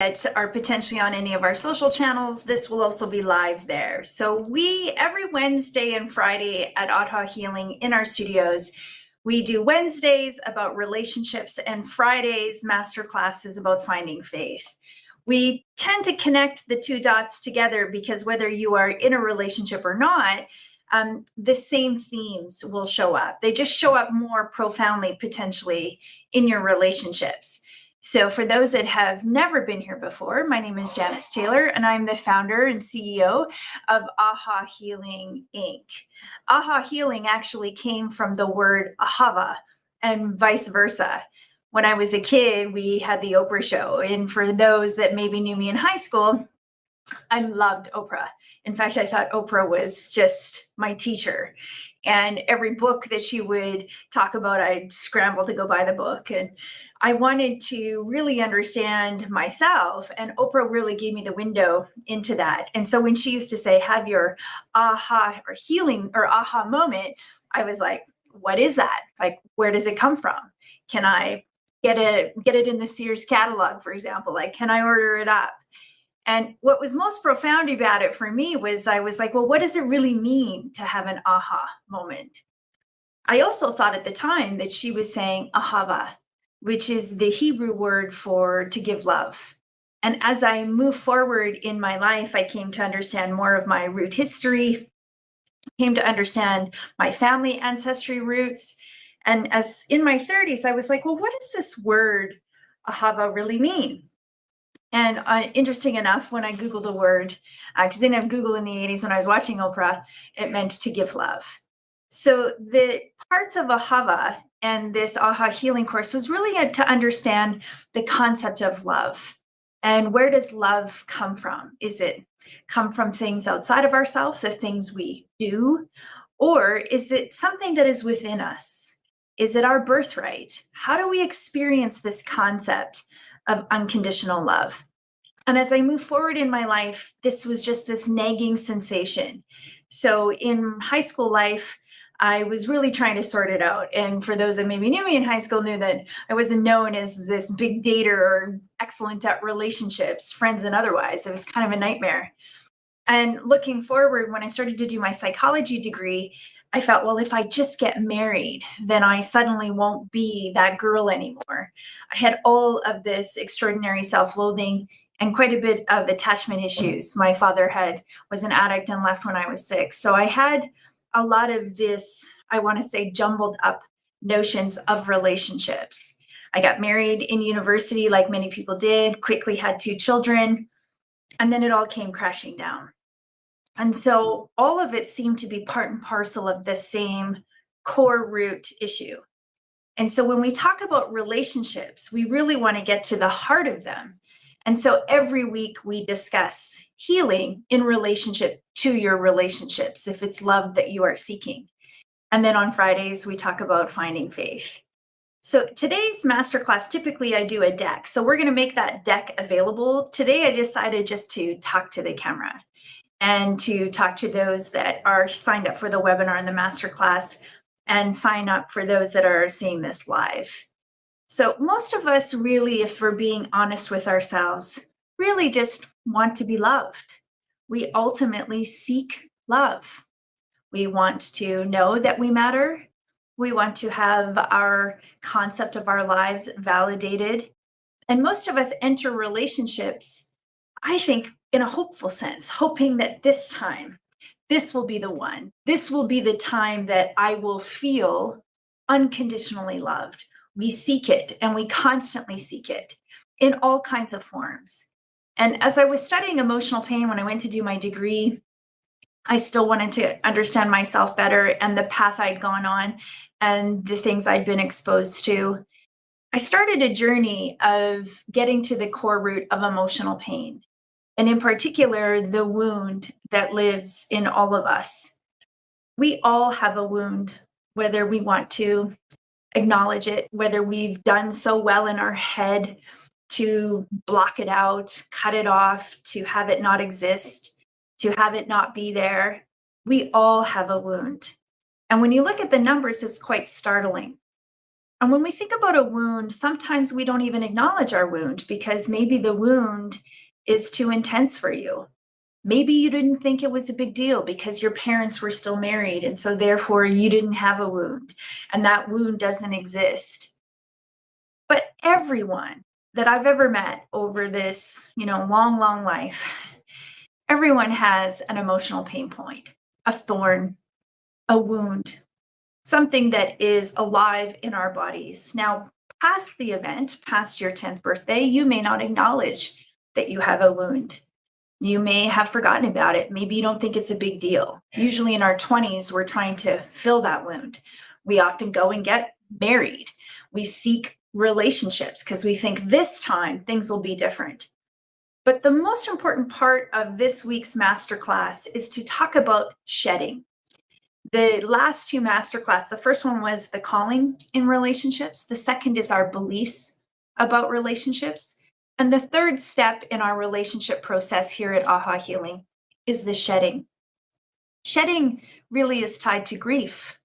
that are potentially on any of our social channels, this will also be live there. So we, every Wednesday and Friday at Aha Healing in our studios, we do Wednesdays about relationships and Fridays masterclasses about finding faith. We tend to connect the two dots together because whether you are in a relationship or not, the same themes will show up. They just show up more profoundly, potentially, in your relationships. So for those that have never been here before, my name is Janice Taylor, and I'm the founder and CEO of Aha Healing, Inc. Aha Healing actually came from the word ahava and vice versa. When I was a kid, we had the Oprah show. And for those that maybe knew me in high school, I loved Oprah. In fact, I thought Oprah was just my teacher. And every book that she would talk about, I'd scramble to go buy the book. And I wanted to really understand myself. And Oprah really gave me the window into that. And so when she used to say, have your aha or healing or aha moment, I was like, what is that? Like, where does it come from? Can I get it in the Sears catalog, for example? Like, can I order it up? And what was most profound about it for me was I was like, well, what does it really mean to have an aha moment? I also thought at the time that she was saying ahava, which is the Hebrew word for to give love. And as I moved forward in my life, I came to understand more of my root history, came to understand my family ancestry roots. And as in my 30s, I was like, well, what does this word ahava really mean? And interesting enough, when I Googled the word, because I didn't have Google in the 80s when I was watching Oprah, it meant to give love. So the parts of Ahava and this Aha Healing course was really to understand the concept of love. And where does love come from? Is it come from things outside of ourselves, the things we do? Or is it something that is within us? Is it our birthright? How do we experience this concept of unconditional love? And as I move forward in my life, this was just this nagging sensation. So in high school life, I was really trying to sort it out. And for those that maybe knew me in high school, knew that I wasn't known as this big dater or excellent at relationships, friends and otherwise. It was kind of a nightmare. And looking forward, when I started to do my psychology degree, I felt, well, if I just get married, then I suddenly won't be that girl anymore. I had all of this extraordinary self-loathing and quite a bit of attachment issues. My father was an addict and left when I was 6. So I had a lot of this, I want to say, jumbled up notions of relationships. I got married in university like many people did, quickly had 2 children, and then it all came crashing down. And so all of it seemed to be part and parcel of the same core root issue. And so when we talk about relationships, we really want to get to the heart of them. And so every week we discuss healing in relationship to your relationships, if it's love that you are seeking. And then on Fridays, we talk about finding faith. So today's masterclass, typically I do a deck. So we're going to make that deck available. Today, I decided just to talk to the camera and to talk to those that are signed up for the webinar and the masterclass, and sign up for those that are seeing this live. So most of us really, if we're being honest with ourselves, really just want to be loved. We ultimately seek love. We want to know that we matter. We want to have our concept of our lives validated. And most of us enter relationships, I think, in a hopeful sense, hoping that this time, this will be the one. This will be the time that I will feel unconditionally loved. We seek it, and we constantly seek it in all kinds of forms. And as I was studying emotional pain when I went to do my degree, I still wanted to understand myself better and the path I'd gone on and the things I'd been exposed to. I started a journey of getting to the core root of emotional pain, and in particular, the wound that lives in all of us. We all have a wound, whether we want to acknowledge it, whether we've done so well in our head to block it out, cut it off, to have it not exist, to have it not be there. We all have a wound. And when you look at the numbers, it's quite startling. And when we think about a wound, sometimes we don't even acknowledge our wound because maybe the wound is too intense for you. Maybe you didn't think it was a big deal because your parents were still married, and so therefore you didn't have a wound, and that wound doesn't exist. But everyone that I've ever met over this, long, long life, everyone has an emotional pain point, a thorn, a wound, something that is alive in our bodies. Now, past the event, past your 10th birthday, you may not acknowledge that you have a wound. You may have forgotten about it. Maybe you don't think it's a big deal. Usually in our 20s, we're trying to fill that wound. We often go and get married. We seek relationships because we think this time things will be different. But the most important part of this week's masterclass is to talk about shedding. The last two masterclass, the first one was the calling in relationships. The second is our beliefs about relationships. And the third step in our relationship process here at AHA Healing is the shedding. Shedding really is tied to grief.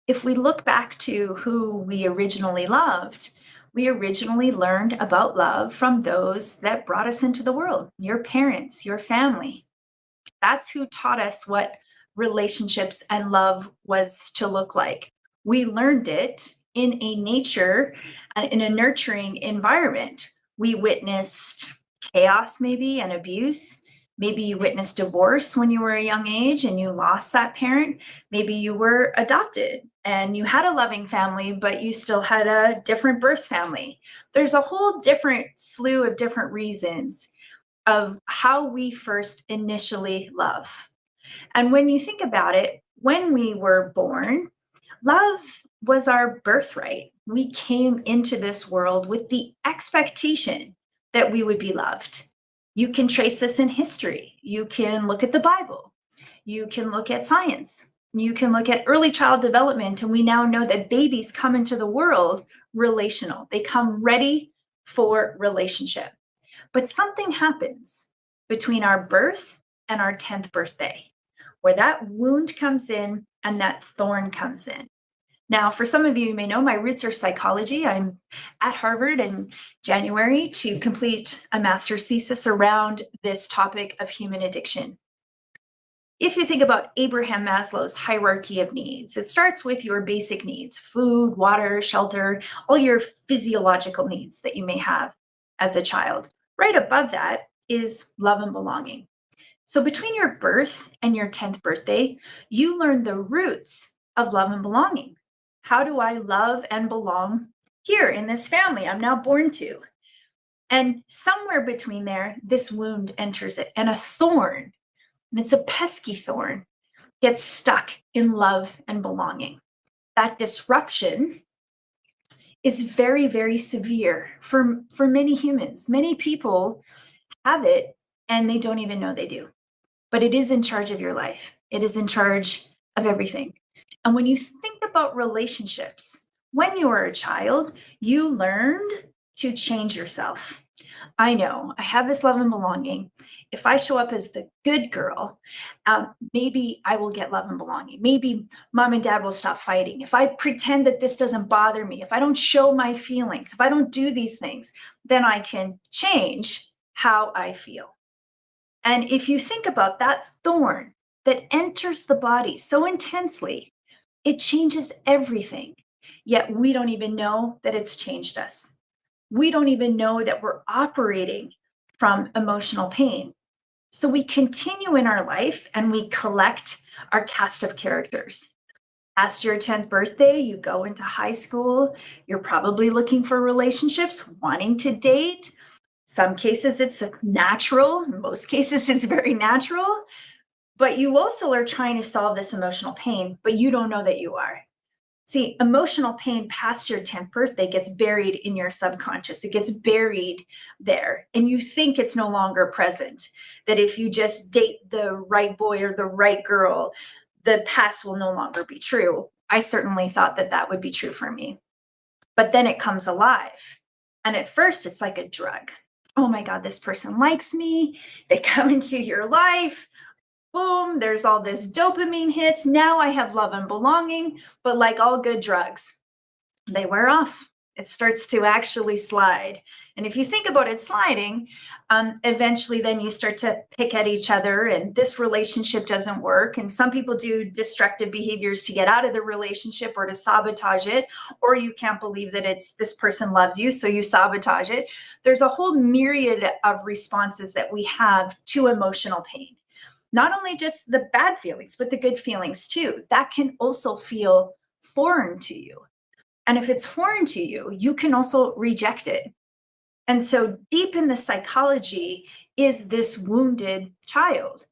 If we look back to who we originally loved, we originally learned about love from those that brought us into the world, your parents, your family. That's who taught us what relationships and love was to look like. We learned it in a nature, in a nurturing environment. We witnessed chaos, maybe, and abuse. Maybe you witnessed divorce when you were a young age and you lost that parent. Maybe you were adopted and you had a loving family, but you still had a different birth family. There's a whole different slew of different reasons of how we first initially love. And when you think about it, when we were born, love was our birthright. We came into this world with the expectation that we would be loved. You can trace this in history. You can look at the Bible. You can look at science. You can look at early child development. And we now know that babies come into the world relational. They come ready for relationship. But something happens between our birth and our 10th birthday, where that wound comes in and that thorn comes in. Now, for some of you may know, my roots are psychology. I'm at Harvard in January to complete a master's thesis around this topic of human addiction. If you think about Abraham Maslow's hierarchy of needs, it starts with your basic needs: food, water, shelter, all your physiological needs that you may have as a child. Right above that is love and belonging. So between your birth and your 10th birthday, you learn the roots of love and belonging. How do I love and belong here in this family I'm now born to? And somewhere between there, this wound enters it, and a thorn, and it's a pesky thorn, gets stuck in love and belonging. That disruption is very, very severe for many humans. Many people have it and they don't even know they do. But it is in charge of your life. It is in charge of everything. And when you think about relationships, when you were a child, you learned to change yourself. I know I have this love and belonging. If I show up as the good girl, maybe I will get love and belonging. Maybe mom and dad will stop fighting. If I pretend that this doesn't bother me, if I don't show my feelings, if I don't do these things, then I can change how I feel. And if you think about that thorn that enters the body so intensely, it changes everything. Yet we don't even know that it's changed us. We don't even know that we're operating from emotional pain. So we continue in our life and we collect our cast of characters. Past your 10th birthday, you go into high school, you're probably looking for relationships, wanting to date. Some cases it's natural, in most cases it's very natural, but you also are trying to solve this emotional pain, but you don't know that you are. See, emotional pain past your 10th birthday gets buried in your subconscious. It gets buried there, and you think it's no longer present. That if you just date the right boy or the right girl, the past will no longer be true. I certainly thought that that would be true for me. But then it comes alive. And at first, it's like a drug. Oh my God, this person likes me. They come into your life. Boom, there's all this dopamine hits. Now I have love and belonging, but like all good drugs, they wear off. It starts to actually slide. And if you think about it sliding, eventually then you start to pick at each other and this relationship doesn't work. And some people do destructive behaviors to get out of the relationship or to sabotage it, or you can't believe that it's this person loves you, so you sabotage it. There's a whole myriad of responses that we have to emotional pain. Not only just the bad feelings, but the good feelings too. That can also feel foreign to you. And if it's foreign to you, you can also reject it. And so, deep in the psychology is this wounded child.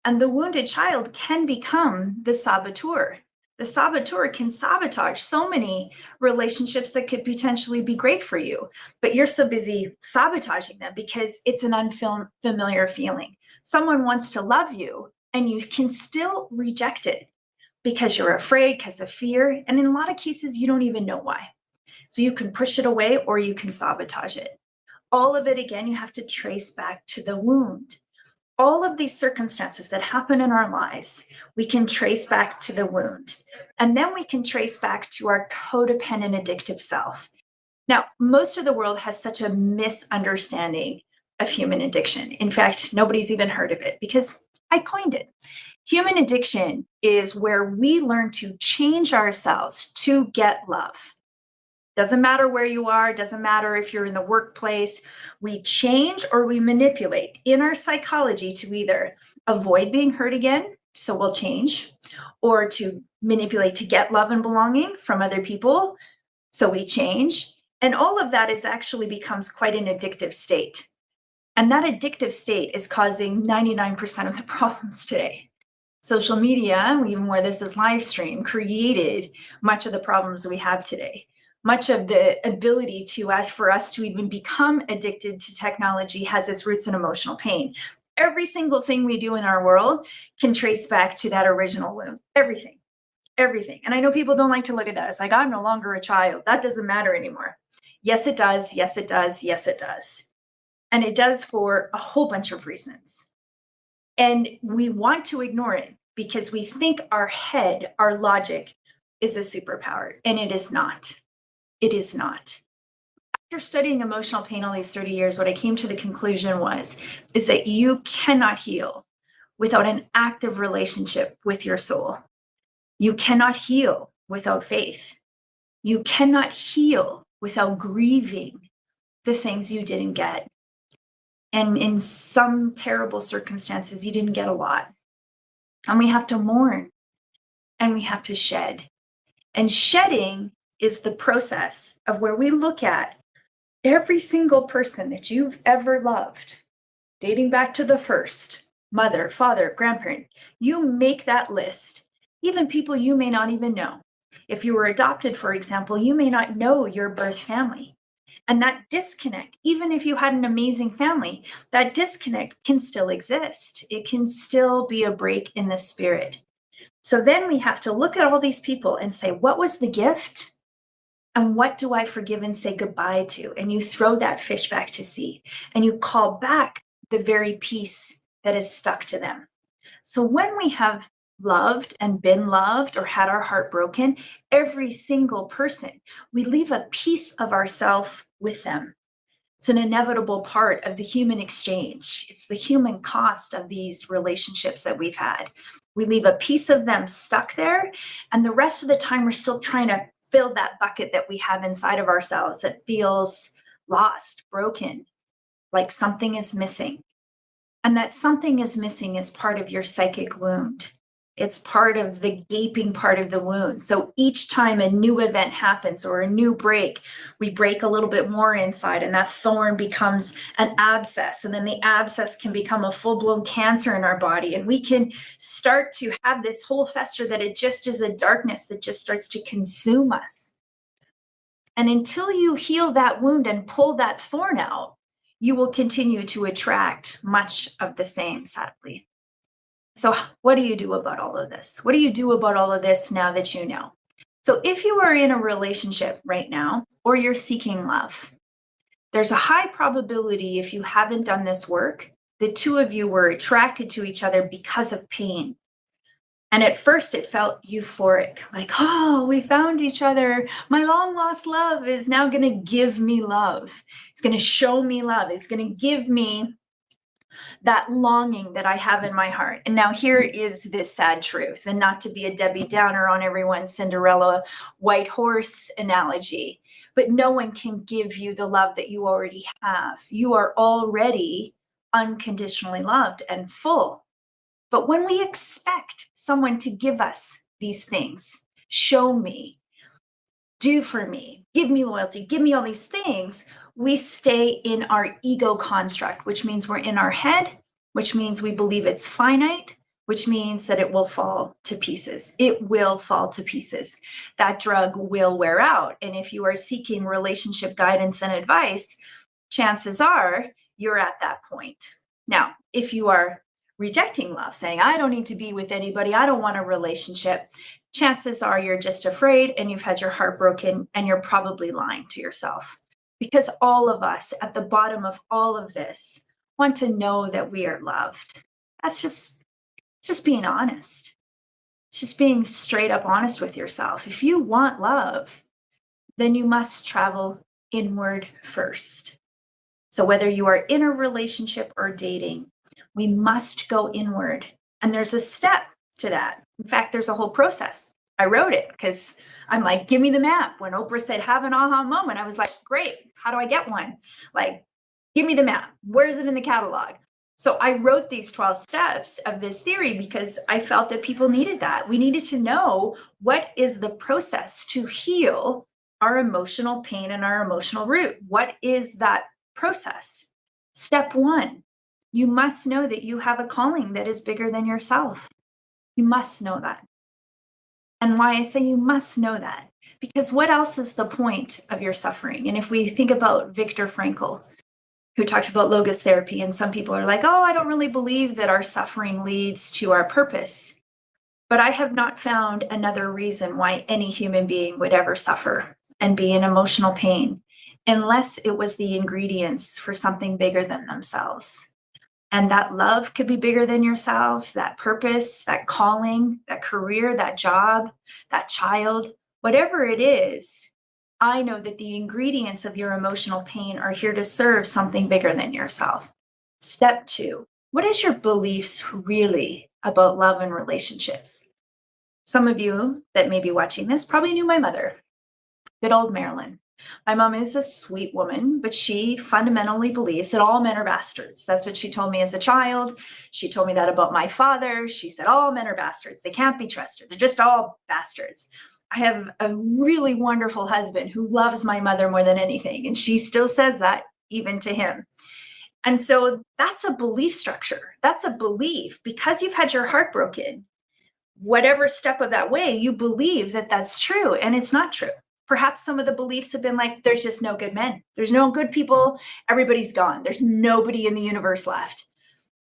And the wounded child can become the saboteur. The saboteur can sabotage so many relationships that could potentially be great for you, but you're so busy sabotaging them because it's an unfamiliar feeling. Someone wants to love you, and you can still reject it because you're afraid, because of fear. And in a lot of cases, you don't even know why. So you can push it away or you can sabotage it. All of it, again, you have to trace back to the wound. All of these circumstances that happen in our lives, we can trace back to the wound. And then we can trace back to our codependent addictive self. Now, most of the world has such a misunderstanding of human addiction. In fact, nobody's even heard of it because I coined it. Human addiction is where we learn to change ourselves to get love. Doesn't matter where you are, doesn't matter if you're in the workplace. We change or we manipulate in our psychology to either avoid being hurt again, so we'll change, or to manipulate to get love and belonging from other people, so we change. And all of that is actually becomes quite an addictive state. And that addictive state is causing 99% of the problems today. Social media, even where this is live stream, created much of the problems we have today. Much of the ability to, as for us to even become addicted to technology, has its roots in emotional pain. Every single thing we do in our world can trace back to that original wound. Everything, everything. And I know people don't like to look at that. It's like, I'm no longer a child. That doesn't matter anymore. Yes, it does. Yes, it does. Yes, it does. And it does for a whole bunch of reasons. And we want to ignore it because we think our head, our logic, is a superpower, and it is not. It is not. After studying emotional pain all these 30 years, what I came to the conclusion is that you cannot heal without an active relationship with your soul. You cannot heal without faith. You cannot heal without grieving the things you didn't get. And in some terrible circumstances, you didn't get a lot. And we have to mourn and we have to shed. And shedding is the process of where we look at every single person that you've ever loved, dating back to the first mother, father, grandparent. You make that list, even people you may not even know. If you were adopted, for example, you may not know your birth family. And that disconnect, even if you had an amazing family, that disconnect can still exist. It can still be a break in the spirit. So then we have to look at all these people and say, what was the gift? And what do I forgive and say goodbye to? And you throw that fish back to sea and you call back the very piece that is stuck to them. So when we have loved and been loved or had our heart broken, every single person, we leave a piece of ourself with them. It's an inevitable part of the human exchange. It's the human cost of these relationships that we've had. We leave a piece of them stuck there, and the rest of the time we're still trying to fill that bucket that we have inside of ourselves that feels lost, broken, like something is missing. And that something is missing is part of your psychic wound. It's part of the gaping part of the wound. So each time a new event happens or a new break, we break a little bit more inside, and that thorn becomes an abscess. And then the abscess can become a full-blown cancer in our body. And we can start to have this whole fester that it just is a darkness that just starts to consume us. And until you heal that wound and pull that thorn out, you will continue to attract much of the same, sadly. So what do you do about all of this? What do you do about all of this now that you know? So if you are in a relationship right now, or you're seeking love, there's a high probability, if you haven't done this work, the two of you were attracted to each other because of pain. And at first it felt euphoric, like, oh, we found each other. My long lost love is now going to give me love. It's going to show me love. It's going to give me that longing that I have in my heart. And now here is this sad truth, and not to be a Debbie Downer on everyone's Cinderella white horse analogy, but no one can give you the love that you already have. You are already unconditionally loved and full. But when we expect someone to give us these things, show me, do for me, give me loyalty, give me all these things, we stay in our ego construct, which means we're in our head, which means we believe it's finite, which means that it will fall to pieces. It will fall to pieces. That drug will wear out. And if you are seeking relationship guidance and advice, chances are you're at that point. Now, if you are rejecting love, saying, I don't need to be with anybody, I don't want a relationship, chances are you're just afraid and you've had your heart broken, and you're probably lying to yourself. Because all of us at the bottom of all of this want to know that we are loved. That's just being honest. It's just being straight up honest with yourself. If you want love, then you must travel inward first. So whether you are in a relationship or dating, we must go inward. And there's a step to that. In fact, there's a whole process. I wrote it because I'm like, give me the map. When Oprah said, have an aha moment, I was like, great. How do I get one? Like, give me the map. Where is it in the catalog? So I wrote these 12 steps of this theory because I felt that people needed that. We needed to know what is the process to heal our emotional pain and our emotional root. What is that process? Step one, you must know that you have a calling that is bigger than yourself. You must know that. And why I say you must know that, because what else is the point of your suffering? And if we think about Viktor Frankl, who talked about logos therapy, and some people are like, oh, I don't really believe that our suffering leads to our purpose. But I have not found another reason why any human being would ever suffer and be in emotional pain unless it was the ingredients for something bigger than themselves. And that love could be bigger than yourself, that purpose, that calling, that career, that job, that child, whatever it is. I know that the ingredients of your emotional pain are here to serve something bigger than yourself. Step two, what is your beliefs really about love and relationships? Some of you that may be watching this probably knew my mother, good old Marilyn. My mom is a sweet woman, but she fundamentally believes that all men are bastards. That's what she told me as a child. She told me that about my father. She said, all men are bastards. They can't be trusted. They're just all bastards. I have a really wonderful husband who loves my mother more than anything. And she still says that even to him. And so that's a belief structure. That's a belief. Because you've had your heart broken, whatever step of that way, you believe that that's true, and it's not true. Perhaps some of the beliefs have been like, there's just no good men. There's no good people. Everybody's gone. There's nobody in the universe left.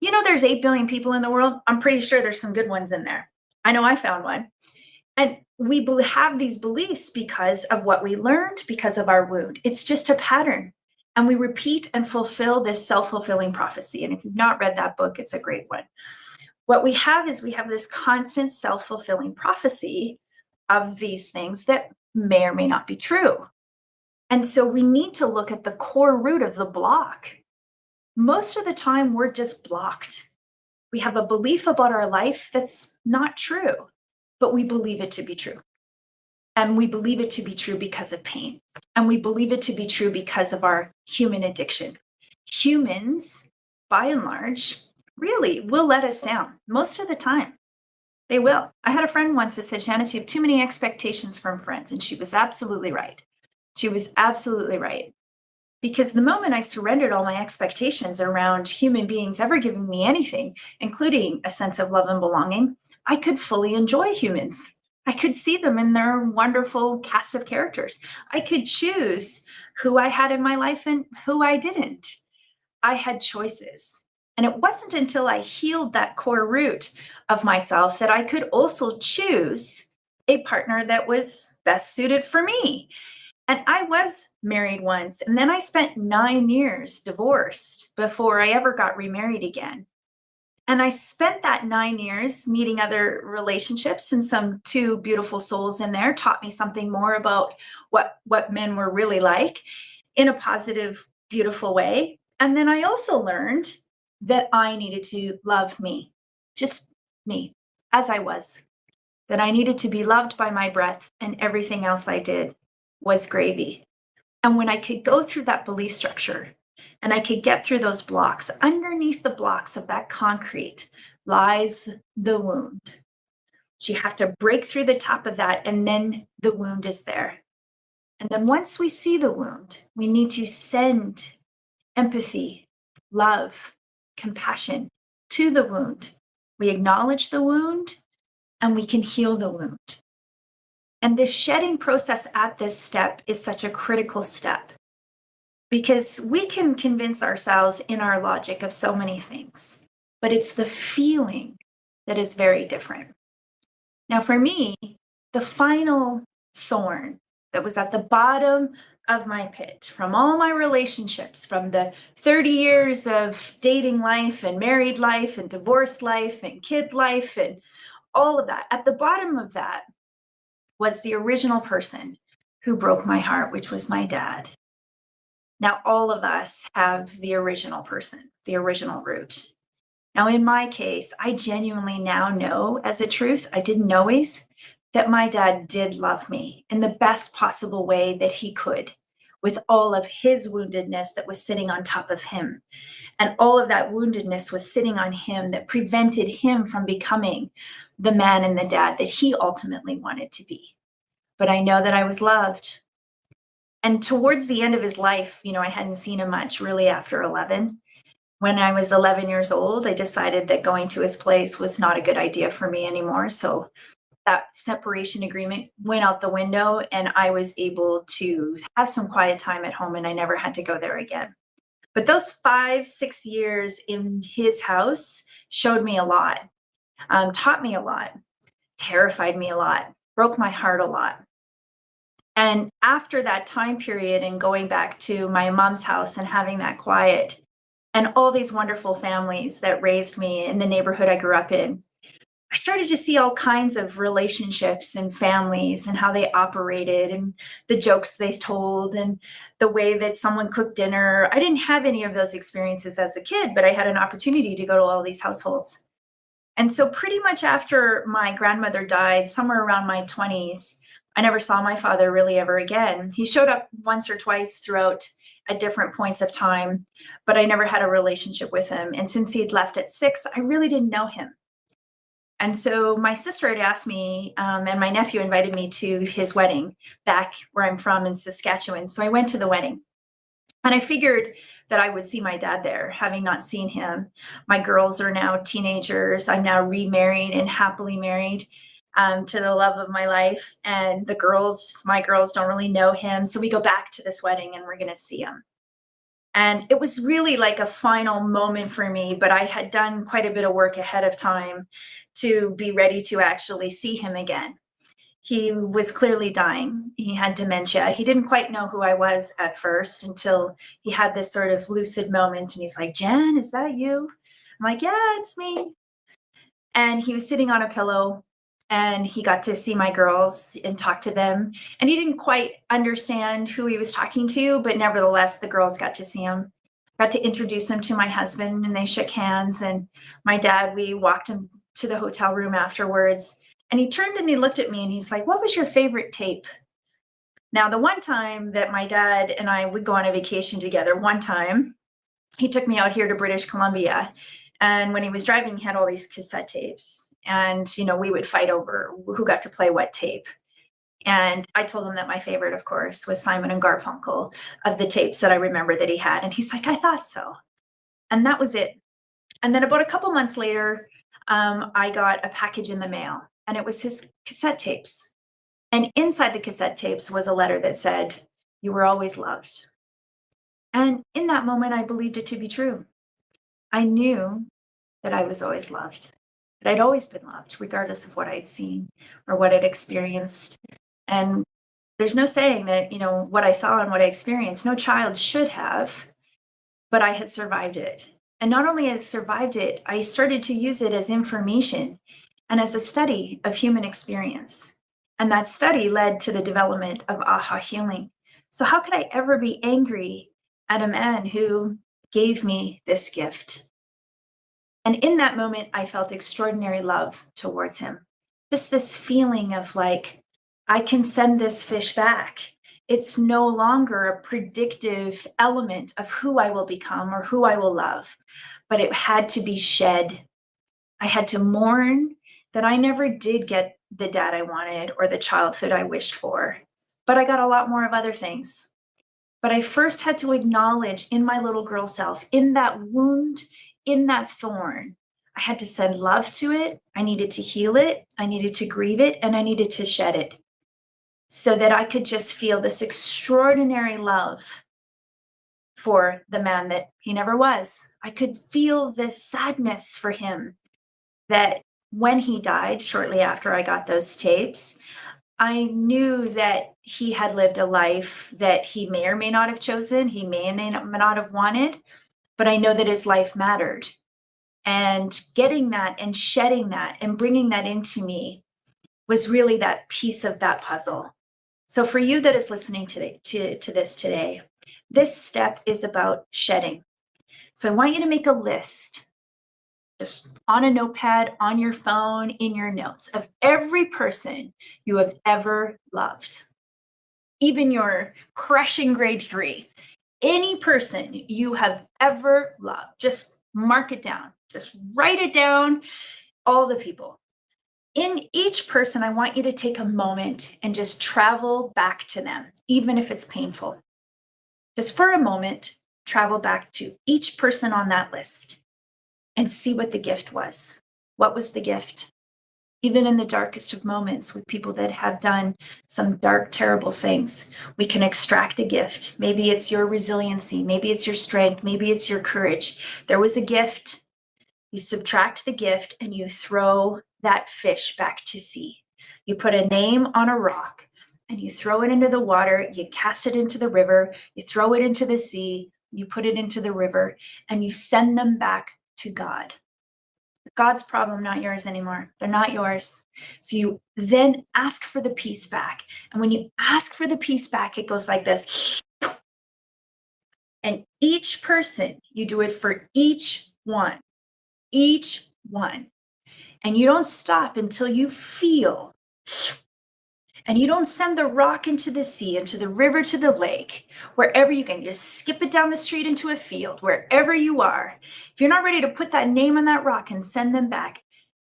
You know, there's 8 billion people in the world. I'm pretty sure there's some good ones in there. I know I found one. And we have these beliefs because of what we learned, because of our wound. It's just a pattern. And we repeat and fulfill this self-fulfilling prophecy. And if you've not read that book, it's a great one. What we have is we have this constant self-fulfilling prophecy of these things that may or may not be true. And so we need to look at the core root of the block. Most of the time, we're just blocked. We have a belief about our life that's not true, but we believe it to be true. And we believe it to be true because of pain. And we believe it to be true because of our human addiction. Humans, by and large, really will let us down most of the time. They will. I had a friend once that said, Janice, you have too many expectations from friends. And she was absolutely right. She was absolutely right. Because the moment I surrendered all my expectations around human beings ever giving me anything, including a sense of love and belonging, I could fully enjoy humans. I could see them in their wonderful cast of characters. I could choose who I had in my life and who I didn't. I had choices. And it wasn't until I healed that core root of myself that I could also choose a partner that was best suited for me. And I was married once, and then I spent 9 years divorced before I ever got remarried again. And I spent that 9 years meeting other relationships, and some two beautiful souls in there taught me something more about what men were really like in a positive, beautiful way. And then I also learned that I needed to love me, just me, as I was, that I needed to be loved by my breath, and everything else I did was gravy. And when I could go through that belief structure and I could get through those blocks, underneath the blocks of that concrete lies the wound. So you have to break through the top of that, and then the wound is there. And then once we see the wound, we need to send empathy, love, compassion to the wound. We acknowledge the wound and we can heal the wound. And the shedding process at this step is such a critical step, because we can convince ourselves in our logic of so many things, but it's the feeling that is very different. Now, for me, the final thorn that was at the bottom of my pit from all my relationships, from the 30 years of dating life and married life and divorced life and kid life and all of that, at the bottom of that was the original person who broke my heart, which was my dad. Now, all of us have the original person, the original root. Now, in my case, I genuinely now know as a truth, I didn't always, that my dad did love me in the best possible way that he could, with all of his woundedness that was sitting on top of him. And all of that woundedness was sitting on him that prevented him from becoming the man and the dad that he ultimately wanted to be. But I know that I was loved. And towards the end of his life, I hadn't seen him much really after 11. When I was 11 years old, I decided that going to his place was not a good idea for me anymore. So that separation agreement went out the window, and I was able to have some quiet time at home, and I never had to go there again. But those 5, 6 years in his house showed me a lot, taught me a lot, terrified me a lot, broke my heart a lot. And after that time period and going back to my mom's house and having that quiet and all these wonderful families that raised me in the neighborhood I grew up in, I started to see all kinds of relationships and families and how they operated and the jokes they told and the way that someone cooked dinner. I didn't have any of those experiences as a kid, but I had an opportunity to go to all these households. And so, pretty much after my grandmother died, somewhere around my 20s, I never saw my father really ever again. He showed up once or twice throughout at different points of time, but I never had a relationship with him. And since he'd left at 6, I really didn't know him. And so my sister had asked me, and my nephew invited me to his wedding back where I'm from in Saskatchewan. So I went to the wedding. And I figured that I would see my dad there, having not seen him. My girls are now teenagers. I'm now remarried and happily married to the love of my life. And my girls don't really know him. So we go back to this wedding and we're going to see him. And it was really like a final moment for me, but I had done quite a bit of work ahead of time to be ready to actually see him again. He was clearly dying. He had dementia. He didn't quite know who I was at first until he had this sort of lucid moment. And he's like, "Jen, is that you?" I'm like, "Yeah, it's me." And he was sitting on a pillow, and he got to see my girls and talk to them. And he didn't quite understand who he was talking to, but nevertheless, the girls got to see him. Got to introduce him to my husband, and they shook hands. And my dad, we walked him to the hotel room afterwards. And he turned and he looked at me and he's like, "What was your favorite tape?" Now, the one time that my dad and I would go on a vacation together, one time he took me out here to British Columbia. And when he was driving, he had all these cassette tapes. And, we would fight over who got to play what tape. And I told him that my favorite, of course, was Simon and Garfunkel, of the tapes that I remember that he had. And he's like, "I thought so." And that was it. And then about a couple months later, I got a package in the mail, and it was his cassette tapes. And inside the cassette tapes was a letter that said, "You were always loved." And in that moment, I believed it to be true. I knew that I was always loved, that I'd always been loved, regardless of what I'd seen or what I'd experienced. And there's no saying that, what I saw and what I experienced, no child should have, but I had survived it. And not only I survived it, I started to use it as information and as a study of human experience. And that study led to the development of AHA healing. So, how could I ever be angry at a man who gave me this gift? And in that moment, I felt extraordinary love towards him. Just this feeling of like, I can send this fish back. It's no longer a predictive element of who I will become or who I will love, but it had to be shed. I had to mourn that I never did get the dad I wanted or the childhood I wished for, but I got a lot more of other things. But I first had to acknowledge in my little girl self, in that wound, in that thorn, I had to send love to it. I needed to heal it. I needed to grieve it, and I needed to shed it so that I could just feel this extraordinary love for the man that he never was. I could feel this sadness for him that when he died, shortly after I got those tapes, I knew that he had lived a life that he may or may not have chosen, he may or may not have wanted, but I know that his life mattered. And getting that and shedding that and bringing that into me was really that piece of that puzzle. So for you that is listening to this today, this step is about shedding. So I want you to make a list, just on a notepad, on your phone, in your notes, of every person you have ever loved, even your crushing grade 3, any person you have ever loved. Just mark it down, just write it down, all the people. In each person, I want you to take a moment and just travel back to them, even if it's painful. Just for a moment, travel back to each person on that list and see what the gift was. What was the gift? Even in the darkest of moments with people that have done some dark, terrible things, we can extract a gift. Maybe it's your resiliency, maybe it's your strength, maybe it's your courage. There was a gift. You subtract the gift and you throw that fish back to sea. You put a name on a rock and you throw it into the water, you cast it into the river, you throw it into the sea, you put it into the river, and you send them back to God. God's problem, not yours anymore. They're not yours. So you then ask for the peace back. And when you ask for the peace back, it goes like this. And each person, you do it for each one. Each one. And you don't stop until you feel. And you don't send the rock into the sea, into the river, to the lake, wherever you can. Just skip it down the street into a field, wherever you are. If you're not ready to put that name on that rock and send them back,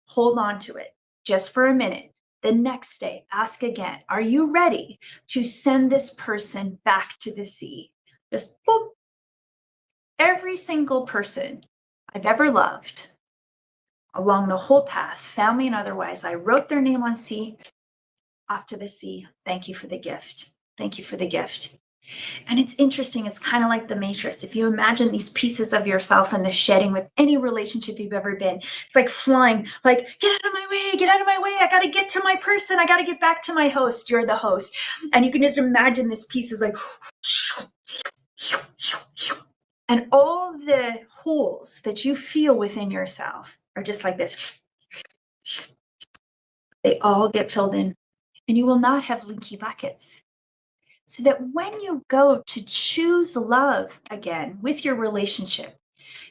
hold on to it just for a minute. The next day, ask again, are you ready to send this person back to the sea? Just boop. Every single person I've ever loved along the whole path, family and otherwise, I wrote their name on sea, off to the sea. Thank you for the gift. Thank you for the gift. And it's interesting. It's kind of like the Matrix. If you imagine these pieces of yourself and the shedding with any relationship you've ever been, it's like flying, like, get out of my way, get out of my way. I got to get to my person. I got to get back to my host. You're the host. And you can just imagine this piece is like, and all the holes that you feel within yourself are just like this. They all get filled in. And you will not have leaky buckets. So that when you go to choose love again with your relationship,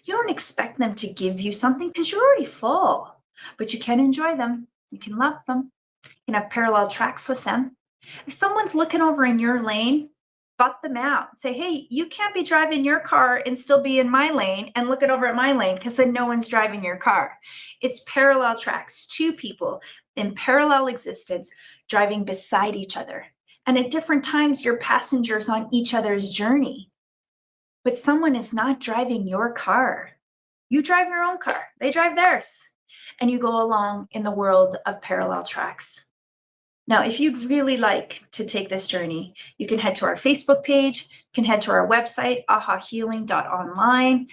you don't expect them to give you something because you're already full, but you can enjoy them. You can love them. You can have parallel tracks with them. If someone's looking over in your lane, butt them out. Say, hey, you can't be driving your car and still be in my lane and looking over at my lane because then no one's driving your car. It's parallel tracks, two people in parallel existence driving beside each other. And at different times, you're passengers on each other's journey. But someone is not driving your car. You drive your own car. They drive theirs. And you go along in the world of parallel tracks. Now, if you'd really like to take this journey, you can head to our Facebook page, you can head to our website, ahahealing.online.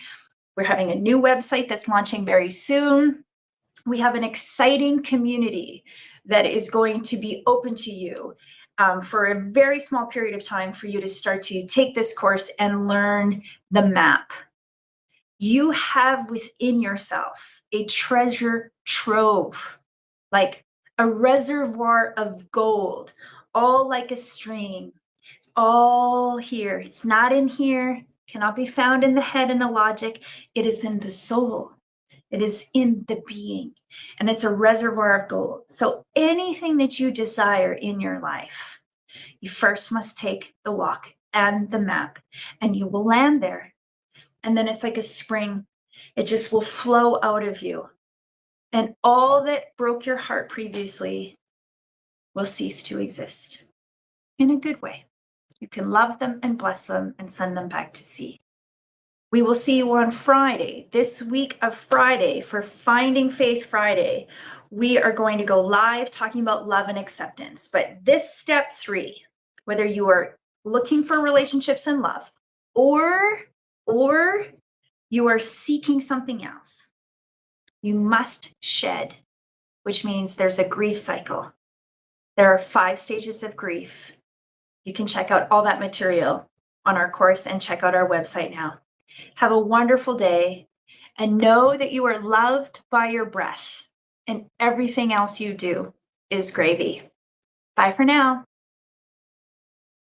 We're having a new website that's launching very soon. We have an exciting community that is going to be open to you for a very small period of time for you to start to take this course and learn the map. You have within yourself a treasure trove, like a reservoir of gold, all like a stream. It's all here. It's not in here, cannot be found in the head and the logic. It is in the soul. It is in the being, and it's a reservoir of gold. So anything that you desire in your life, you first must take the walk and the map, and you will land there. And then it's like a spring. It just will flow out of you. And all that broke your heart previously will cease to exist in a good way. You can love them and bless them and send them back to sea. We will see you on Friday, this week of Friday, for Finding Faith Friday. We are going to go live talking about love and acceptance. But this step 3, whether you are looking for relationships and love, or you are seeking something else, you must shed, which means there's a grief cycle. There are 5 stages of grief. You can check out all that material on our course and check out our website now. Have a wonderful day, and know that you are loved by your breath, and everything else you do is gravy. Bye for now.